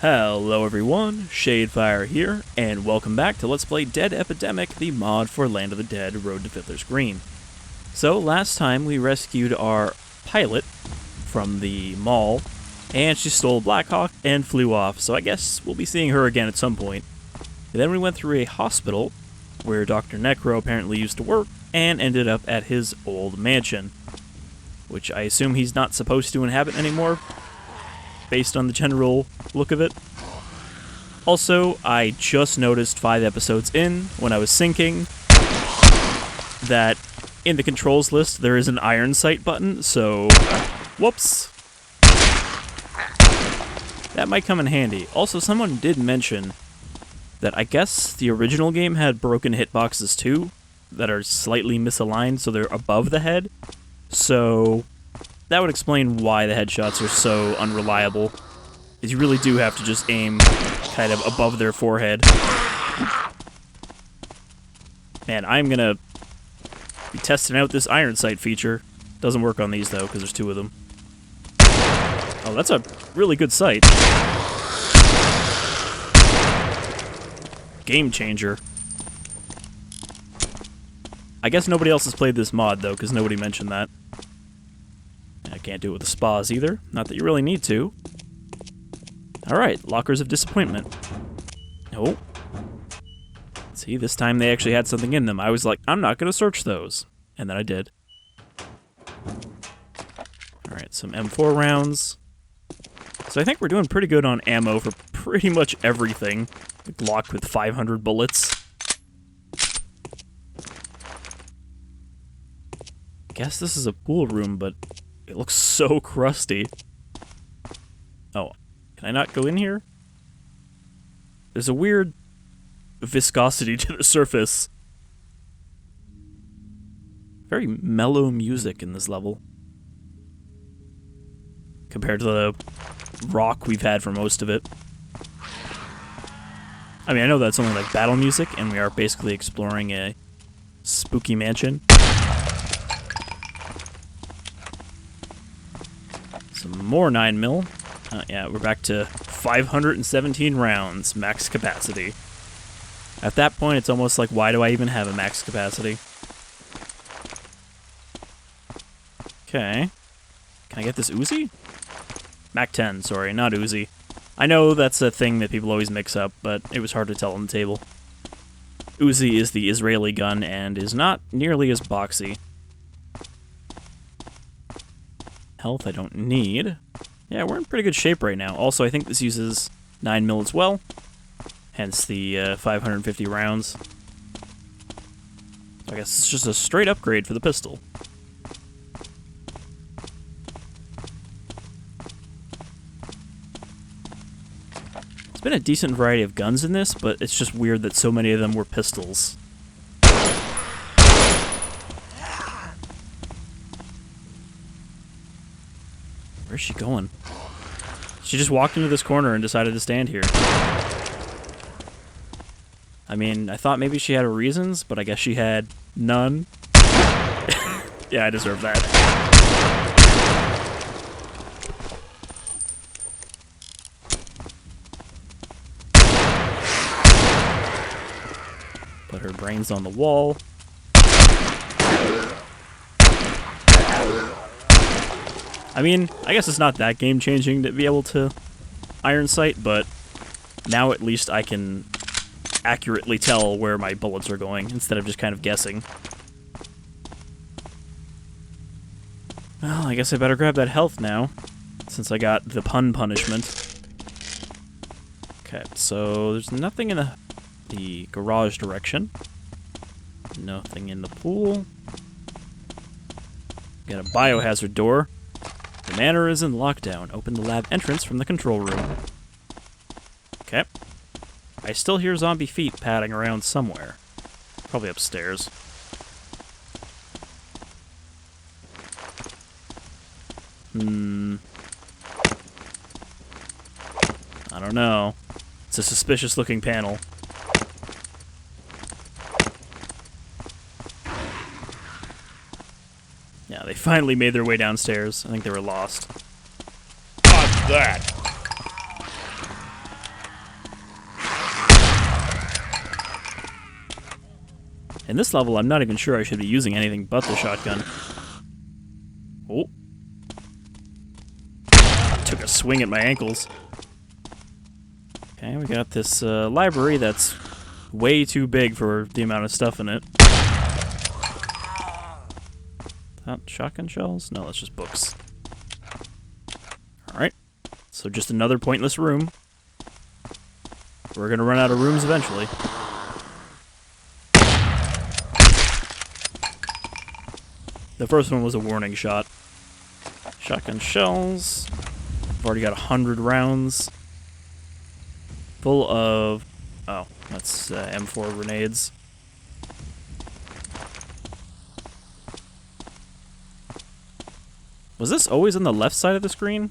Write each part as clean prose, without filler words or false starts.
Hello everyone, Shadefire here, and welcome back to Let's Play Dead Epidemic, the mod for Land of the Dead, Road to Fiddler's Green. So, last time we rescued our pilot from the mall, and she stole Blackhawk and flew off, so I guess we'll be seeing her again at some point. And then we went through a hospital, where Dr. Necro apparently used to work, and ended up at his old mansion, which I assume he's not supposed to inhabit anymore, based on the general look of it. Also, I just noticed 5 episodes in, when I was syncing, that in the controls list there is an iron sight button, so whoops. That might come in handy. Also, someone did mention that I guess the original game had broken hitboxes too, that are slightly misaligned, so they're above the head. So that would explain why the headshots are so unreliable. Is you really do have to just aim kind of above their forehead. Man, I'm gonna be testing out this iron sight feature. Doesn't work on these though, because there's 2 of them. Oh, that's a really good sight. Game changer. I guess nobody else has played this mod though, because nobody mentioned that. I can't do it with the spas either. Not that you really need to. Alright, Lockers of Disappointment. Oh. See, this time they actually had something in them. I was like, I'm not going to search those. And then I did. Alright, some M4 rounds. So I think we're doing pretty good on ammo for pretty much everything. The Glock with 500 bullets. I guess this is a pool room, but it looks so crusty. Oh, can I not go in here? There's a weird viscosity to the surface. Very mellow music in this level, compared to the rock we've had for most of it. I mean, I know that's only like battle music, and we are basically exploring a spooky mansion. Some more 9mm. Yeah, we're back to 517 rounds, max capacity. At that point, it's almost like, why do I even have a max capacity? Okay. Can I get this Uzi? Mac 10, sorry, not Uzi. I know that's a thing that people always mix up, but it was hard to tell on the table. Uzi is the Israeli gun and is not nearly as boxy. Health I don't need. Yeah, we're in pretty good shape right now. Also, I think this uses 9mm as well, hence the 550 rounds. I guess it's just a straight upgrade for the pistol. It's been a decent variety of guns in this, but it's just weird that so many of them were pistols. Where's she going? She just walked into this corner and decided to stand here. I mean, I thought maybe she had her reasons, but I guess she had none. Yeah, I deserve that. Put her brains on the wall. I mean, I guess it's not that game-changing to be able to iron sight, but now at least I can accurately tell where my bullets are going, instead of just kind of guessing. Well, I guess I better grab that health now, since I got the pun punishment. Okay, so there's nothing in the garage direction. Nothing in the pool. Got a biohazard door. The Manor is in lockdown. Open the lab entrance from the control room. Okay. I still hear zombie feet padding around somewhere. Probably upstairs. I don't know. It's a suspicious looking panel. Yeah, they finally made their way downstairs. I think they were lost. What's that? In this level, I'm not even sure I should be using anything but the shotgun. Oh. Took a swing at my ankles. Okay, we got this library that's way too big for the amount of stuff in it. That shotgun shells? No, that's just books. Alright. So just another pointless room. We're gonna run out of rooms eventually. The first one was a warning shot. Shotgun shells. I've already got 100 rounds. Full of... oh, that's M4 grenades. Was this always on the left side of the screen?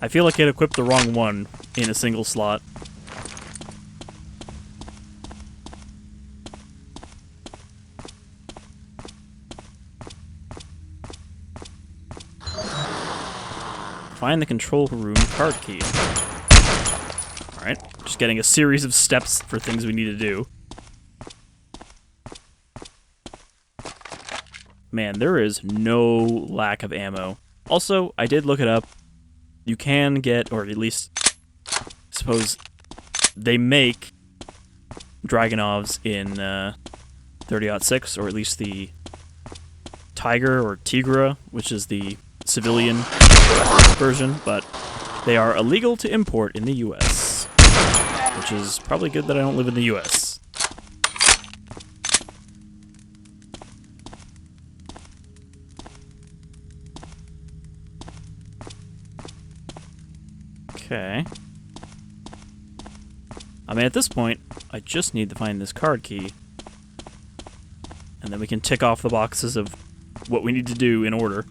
I feel like it equipped the wrong one in a single slot. Find the control room card key. Alright, just getting a series of steps for things we need to do. Man, there is no lack of ammo. Also, I did look it up. You can get, or at least, I suppose, they make Dragunovs in 30-06, or at least the Tiger or Tigra, which is the civilian version, but they are illegal to import in the US, which is probably good that I don't live in the US. Okay. I mean, at this point, I just need to find this card key, and then we can tick off the boxes of what we need to do in order.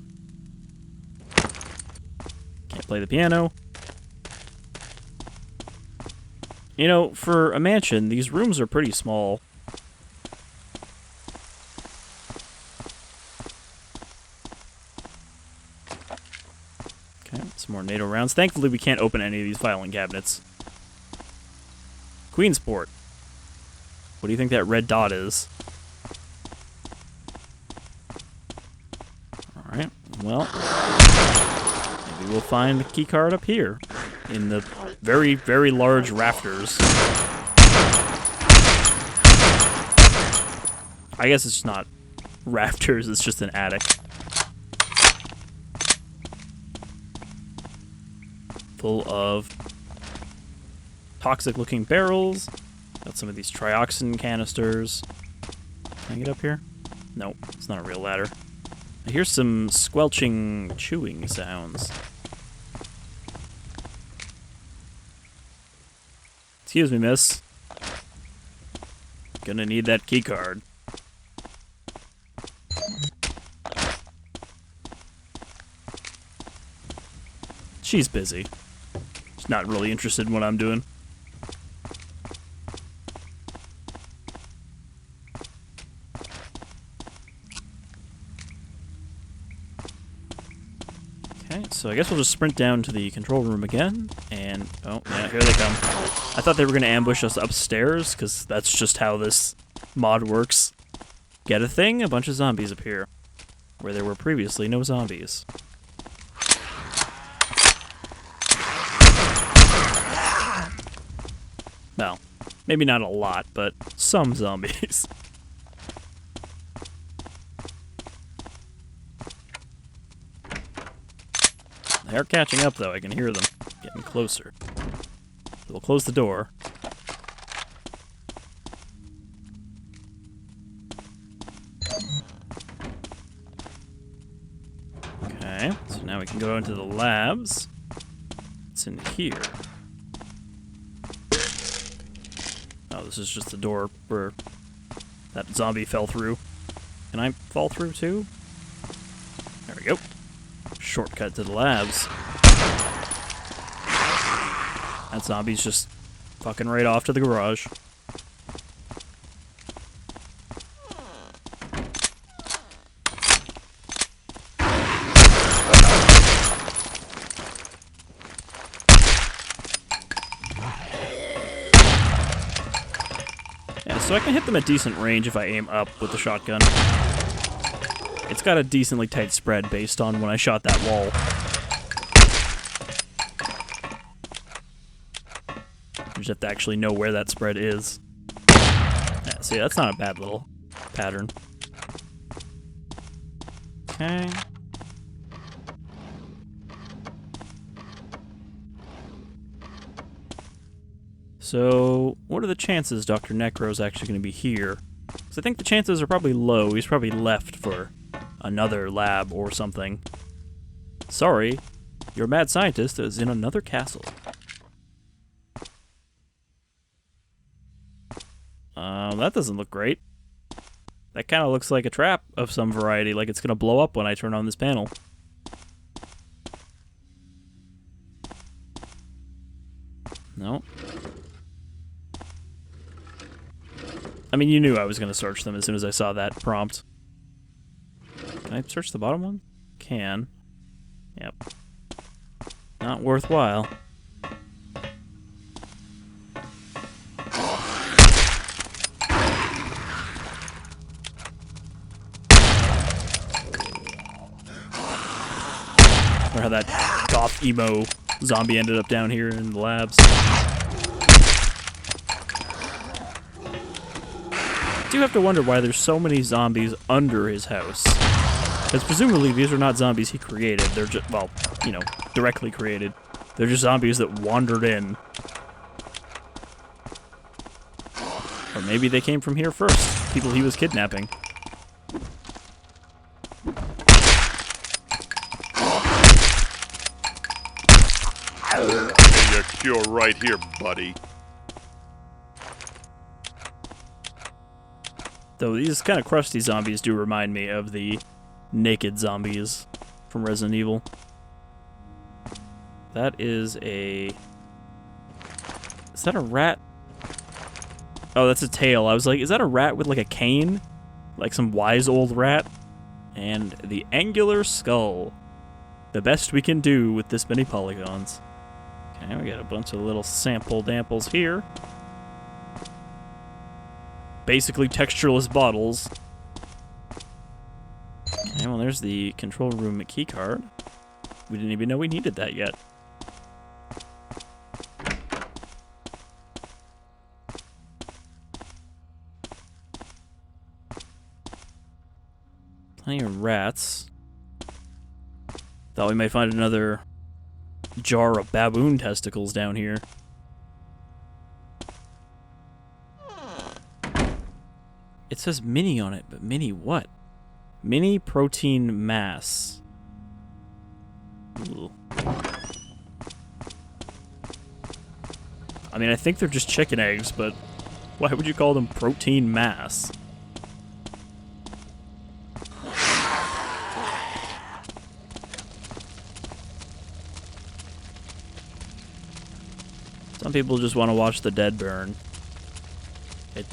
Can't play the piano. You know, for a mansion, these rooms are pretty small. Okay, some more NATO rounds. Thankfully, we can't open any of these filing cabinets. Queensport. What do you think that red dot is? Alright, well... maybe we'll find the key card up here, in the very, very large rafters. I guess it's not rafters, it's just an attic. Full of toxic-looking barrels. Got some of these trioxin canisters. Can I get up here? Nope, it's not a real ladder. I hear some squelching, chewing sounds. Excuse me, miss. Gonna need that key card. She's busy. She's not really interested in what I'm doing. Okay, so I guess we'll just sprint down to the control room again, and... oh, yeah, here they come. I thought they were going to ambush us upstairs, because that's just how this mod works. Get a thing, a bunch of zombies appear, where there were previously no zombies. Well, maybe not a lot, but some zombies. They're catching up, though. I can hear them getting closer. We'll close the door. Okay, so now we can go into the labs. What's in here? Oh, this is just the door where that zombie fell through. Can I fall through, too? There we go. Shortcut to the labs. That zombie's just fucking right off to the garage. so I can hit them at decent range if I aim up with the shotgun. It's got a decently tight spread based on when I shot that wall. You just have to actually know where that spread is. Yeah, see, that's not a bad little pattern. Okay. So, what are the chances Dr. Necro's actually going to be here? Because I think the chances are probably low. He's probably left for another lab or something. Sorry, your mad scientist is in another castle. That doesn't look great. That kind of looks like a trap of some variety, like it's going to blow up when I turn on this panel. No. I mean, you knew I was going to search them as soon as I saw that prompt. Can I search the bottom one? Can. Yep. Not worthwhile. Or how that goth emo zombie ended up down here in the labs. I do have to wonder why there's so many zombies under his house. Because presumably these are not zombies he created. They're just, well, you know, directly created. They're just zombies that wandered in. Or maybe they came from here first. People he was kidnapping. Your cure right here, buddy. Though these kind of crusty zombies do remind me of the naked zombies from Resident Evil. That is a... Is that a rat? Oh, that's a tail. I was like, is that a rat with like a cane? Like some wise old rat? And the angular skull. The best we can do with this many polygons. Okay, we got a bunch of little sample damples here. Basically textureless bottles. Okay, well there's the control room keycard. We didn't even know we needed that yet. Plenty of rats. Thought we might find another jar of baboon testicles down here. It says mini on it, but mini what? Mini protein mass. Ooh. I mean, I think they're just chicken eggs, but why would you call them protein mass? Some people just want to watch the dead burn. It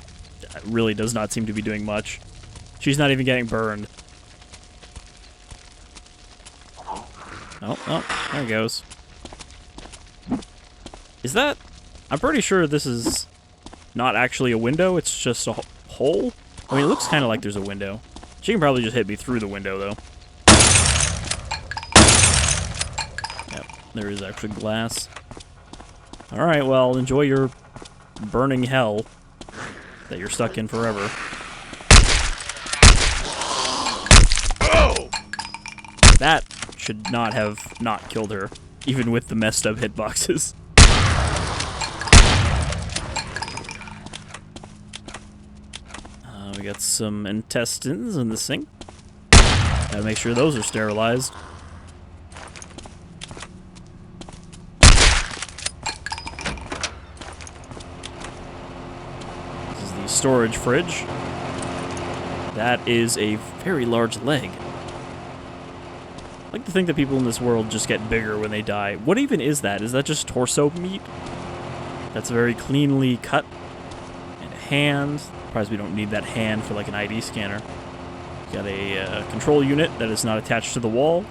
really does not seem to be doing much. She's not even getting burned. Oh, there it goes. Is that... I'm pretty sure this is not actually a window, it's just a hole? I mean, it looks kind of like there's a window. She can probably just hit me through the window, though. Yep, there is actually glass. Alright, well, enjoy your burning hell that you're stuck in forever. Oh! That should not have not killed her, even with the messed up hitboxes. We got some intestines in the sink. Gotta make sure those are sterilized. This is the storage fridge. That is a very large leg. I like to think that people in this world just get bigger when they die. What even is that? Is that just torso meat? That's very cleanly cut. And a hand. Surprised we don't need that hand for like an ID scanner. Got a control unit that is not attached to the wall.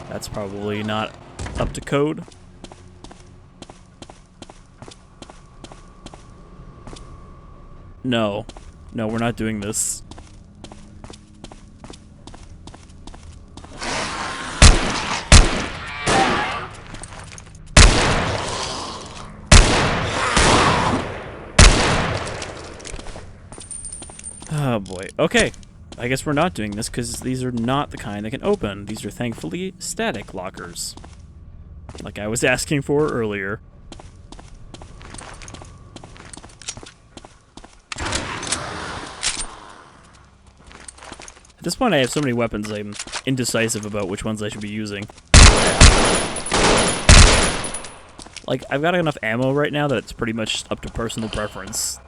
That's probably not up to code. No. No, we're not doing this. Oh boy. Okay. I guess we're not doing this because these are not the kind that can open. These are thankfully static lockers. Like I was asking for earlier. At this point I have so many weapons I'm indecisive about which ones I should be using. Like, I've got enough ammo right now that it's pretty much up to personal preference.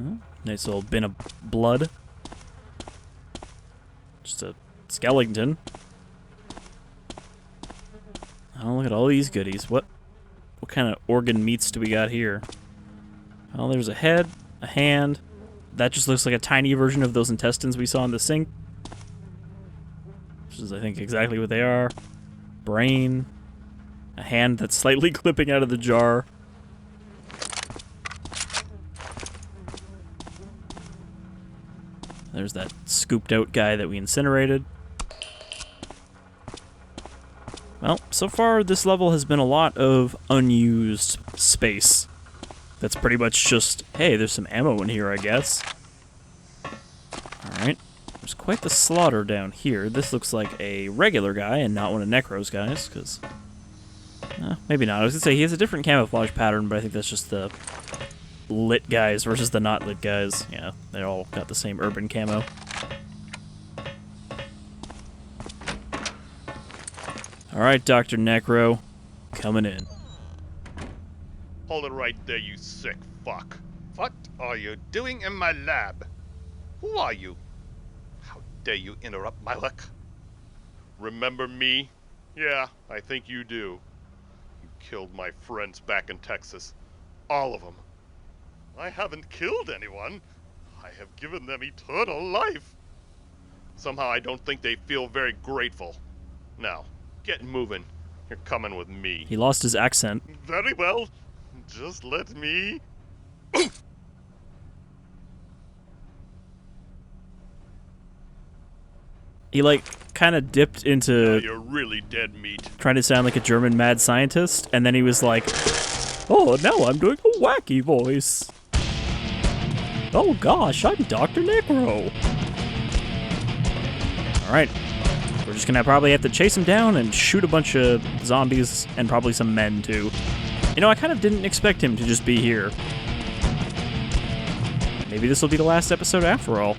Oh, nice little bin of blood. Just a skeleton. Oh, look at all these goodies. What kind of organ meats do we got here? Well, there's a head, a hand. That just looks like a tiny version of those intestines we saw in the sink. Which is, I think, exactly what they are. Brain. A hand that's slightly clipping out of the jar. There's that scooped out guy that we incinerated. Well, so far this level has been a lot of unused space. That's pretty much just, hey, there's some ammo in here, I guess. Alright. There's quite the slaughter down here. This looks like a regular guy and not one of Necro's guys, because... maybe not. I was going to say, he has a different camouflage pattern, but I think that's just the lit guys versus the not lit guys. Yeah, they all got the same urban camo. Alright, Dr. Necro. Coming in. Hold it right there, you sick fuck. What are you doing in my lab? Who are you? How dare you interrupt my work? Remember me? Yeah, I think you do. You killed my friends back in Texas. All of them. I haven't killed anyone. I have given them eternal life. Somehow I don't think they feel very grateful. Now, get moving. You're coming with me. He lost his accent. Very well. Just let me... He, like, kind of dipped into... You're really dead meat. Trying to sound like a German mad scientist, and then he was like, oh, now I'm doing a wacky voice. Oh gosh, I'm Dr. Necro. Alright. We're just gonna probably have to chase him down and shoot a bunch of zombies, and probably some men, too. You know, I kind of didn't expect him to just be here. Maybe this will be the last episode after all.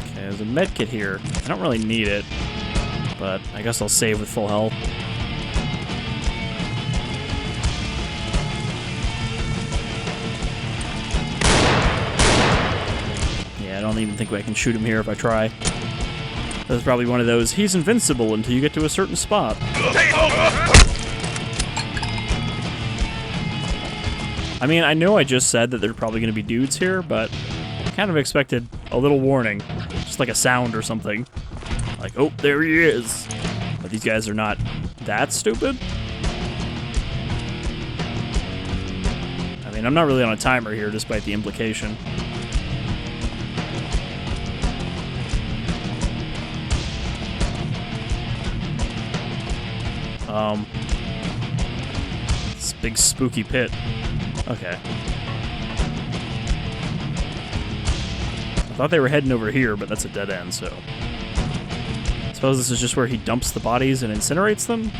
Okay, there's a medkit here. I don't really need it, but I guess I'll save with full health. Yeah, I don't even think I can shoot him here if I try. That's probably one of those, he's invincible until you get to a certain spot. I mean, I know I just said that there are probably going to be dudes here, but I kind of expected a little warning. Just like a sound or something. Like, oh, there he is. But these guys are not that stupid. I mean, I'm not really on a timer here, despite the implication. This big spooky pit. Okay. I thought they were heading over here, but that's a dead end, so... I suppose this is just where he dumps the bodies and incinerates them?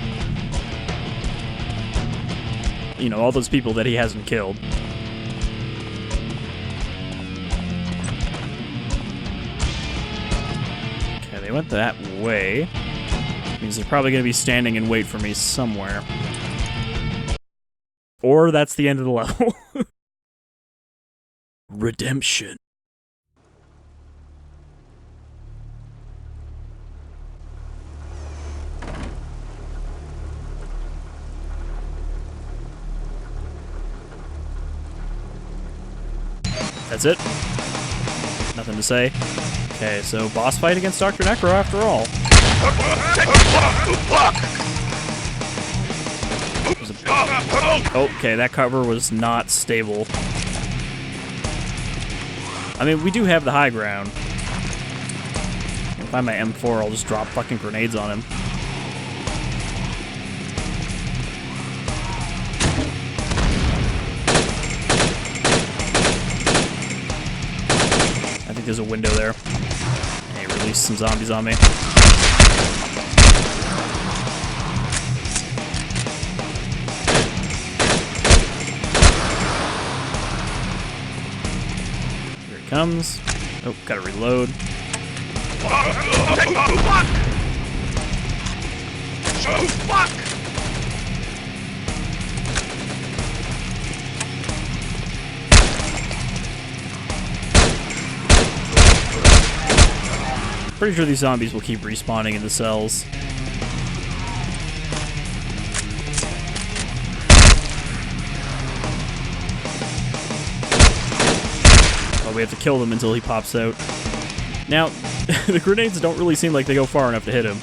You know, all those people that he hasn't killed. Okay, they went that way. Means they're probably going to be standing in wait for me somewhere. Or that's the end of the level. Redemption. That's it. Nothing to say. Okay, so boss fight against Dr. Necro after all. Okay, that cover was not stable. I mean, we do have the high ground. If I find my M4, I'll just drop fucking grenades on him. I think there's a window there. And he released some zombies on me. Comes. Oh, gotta reload. Pretty sure these zombies will keep respawning in the cells. We have to kill them until he pops out. Now, the grenades don't really seem like they go far enough to hit him.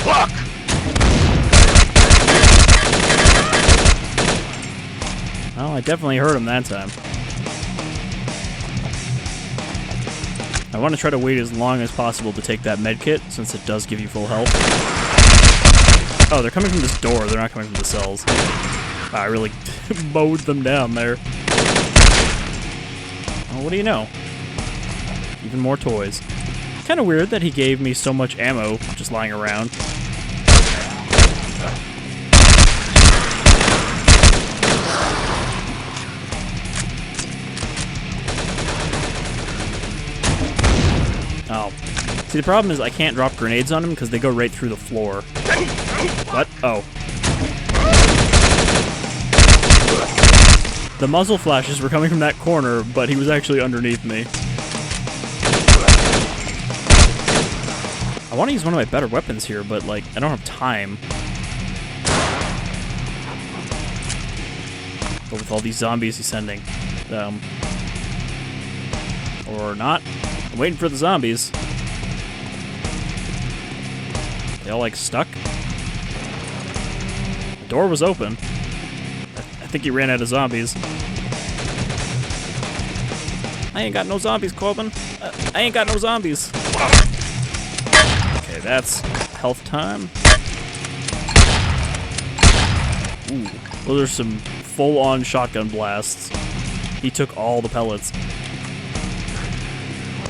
Fuck! Oh, I definitely hurt him that time. I want to try to wait as long as possible to take that medkit, since it does give you full health. Oh, they're coming from this door. They're not coming from the cells. Wow, I really mowed them down there. Well, what do you know? Even more toys. Kind of weird that he gave me so much ammo just lying around. Oh. See, the problem is I can't drop grenades on him because they go right through the floor. What? Oh. The muzzle flashes were coming from that corner, but he was actually underneath me. I want to use one of my better weapons here, but, like, I don't have time. But with all these zombies he's sending. Or not. I'm waiting for the zombies. They all, like, stuck. The door was open. I think he ran out of zombies. I ain't got no zombies, Corbin. I ain't got no zombies. Okay, that's health time. Ooh, those are some full-on shotgun blasts. He took all the pellets.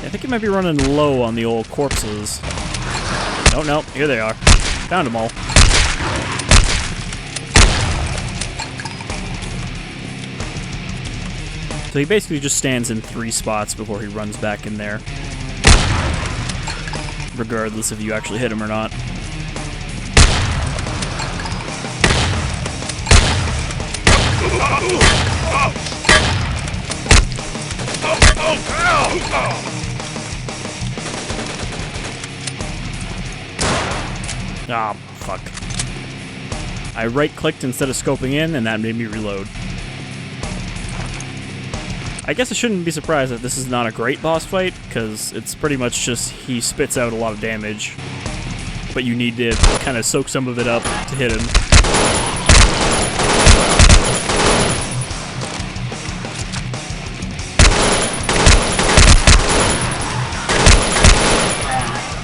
I think he might be running low on the old corpses. Oh, no, here they are. Found them all. So he basically just stands in 3 spots before he runs back in there. Regardless if you actually hit him or not. Ah, fuck. I right-clicked instead of scoping in, and that made me reload. I guess I shouldn't be surprised that this is not a great boss fight, because it's pretty much just he spits out a lot of damage, but you need to kind of soak some of it up to hit him.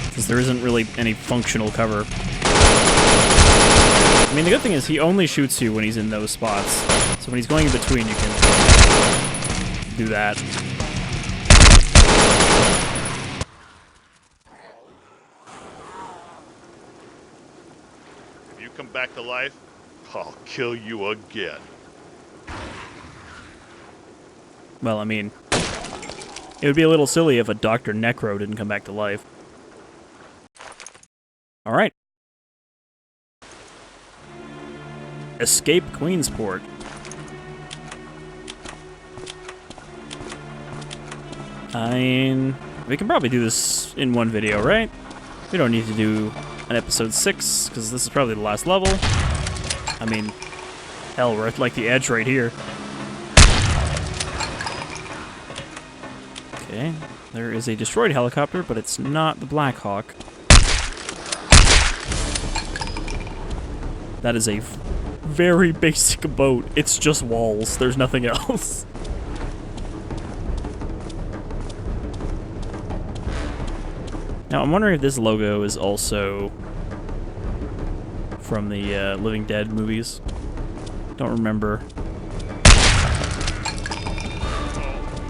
Because there isn't really any functional cover. I mean, the good thing is he only shoots you when he's in those spots, so when he's going in between, you can do that. If you come back to life, I'll kill you again. Well, I mean, it would be a little silly if a Dr. Necro didn't come back to life. Alright. Escape Queensport. I mean, we can probably do this in one video, right? We don't need to do an episode 6, because this is probably the last level. I mean, hell, we're at, like, the edge right here. Okay, there is a destroyed helicopter, but it's not the Black Hawk. That is a very basic boat. It's just walls. There's nothing else. Now, I'm wondering if this logo is also from the Living Dead movies. Don't remember.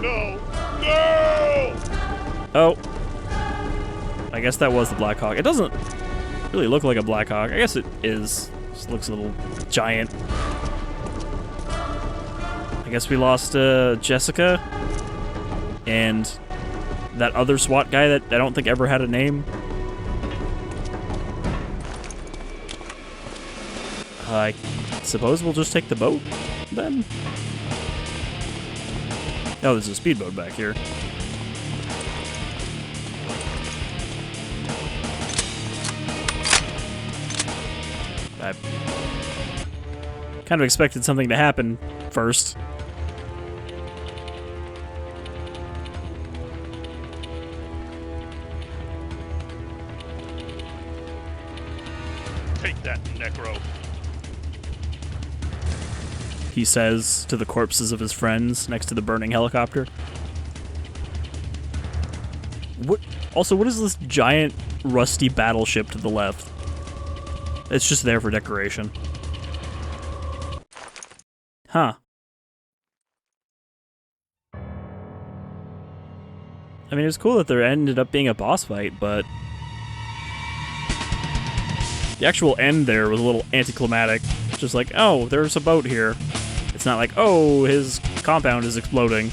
No! No! Oh. I guess that was the Black Hawk. It doesn't really look like a Black Hawk. I guess it is. Just looks a little giant. I guess we lost Jessica and that other SWAT guy that I don't think ever had a name. I suppose we'll just take the boat, then? Oh, there's a speedboat back here. I kind of expected something to happen first. Take that, Necro. He says to the corpses of his friends next to the burning helicopter. What? Also, what is this giant rusty battleship to the left? It's just there for decoration. Huh. I mean, it was cool that there ended up being a boss fight, but the actual end there was a little anticlimactic. Just like, oh, there's a boat here. It's not like, oh, his compound is exploding.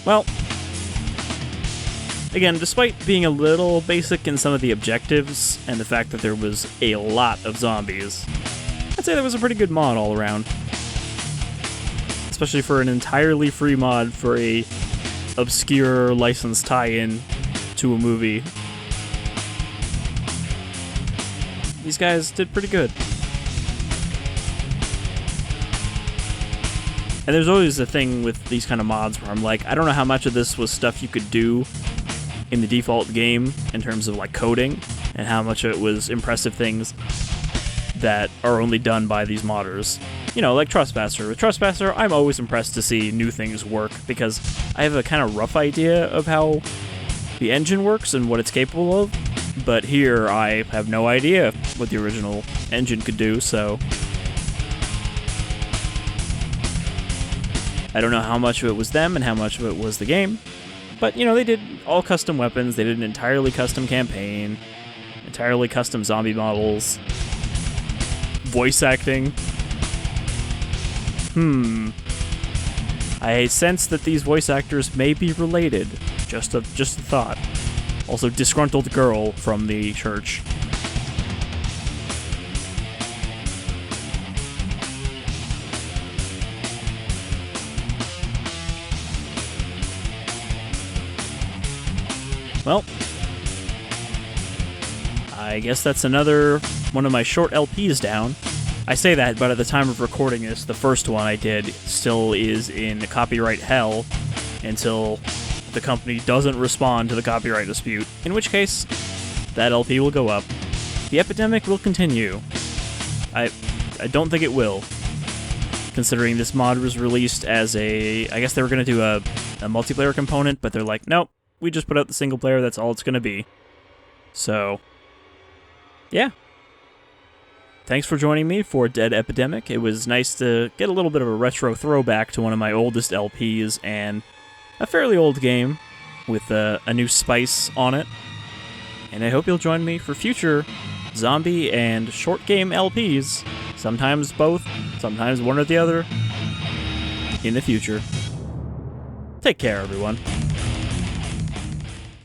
Well, again, despite being a little basic in some of the objectives, and the fact that there was a lot of zombies, I'd say that was a pretty good mod all around. Especially for an entirely free mod for a obscure licensed tie-in to a movie. These guys did pretty good. And there's always a thing with these kind of mods where I'm like, I don't know how much of this was stuff you could do in the default game in terms of like coding, and how much of it was impressive things that are only done by these modders. You know, like Trespasser. With Trespasser, I'm always impressed to see new things work, because I have a kind of rough idea of how the engine works and what it's capable of, but here I have no idea what the original engine could do, so I don't know how much of it was them and how much of it was the game. But, you know, they did all custom weapons, they did an entirely custom campaign, entirely custom zombie models, voice acting. I sense that these voice actors may be related. Just a thought. Also, disgruntled girl from the church. Well, I guess that's another one of my short LPs down. I say that, but at the time of recording this, the first one I did still is in copyright hell until the company doesn't respond to the copyright dispute, in which case, that LP will go up. The Epidemic will continue. I don't think it will, considering this mod was released as a... I guess they were going to do a multiplayer component, but they're like, nope, we just put out the single player, that's all it's going to be. So, yeah. Thanks for joining me for Dead Epidemic. It was nice to get a little bit of a retro throwback to one of my oldest LPs, and a fairly old game with a new spice on it. And I hope you'll join me for future zombie and short game LPs, sometimes both, sometimes one or the other, in the future. Take care, everyone.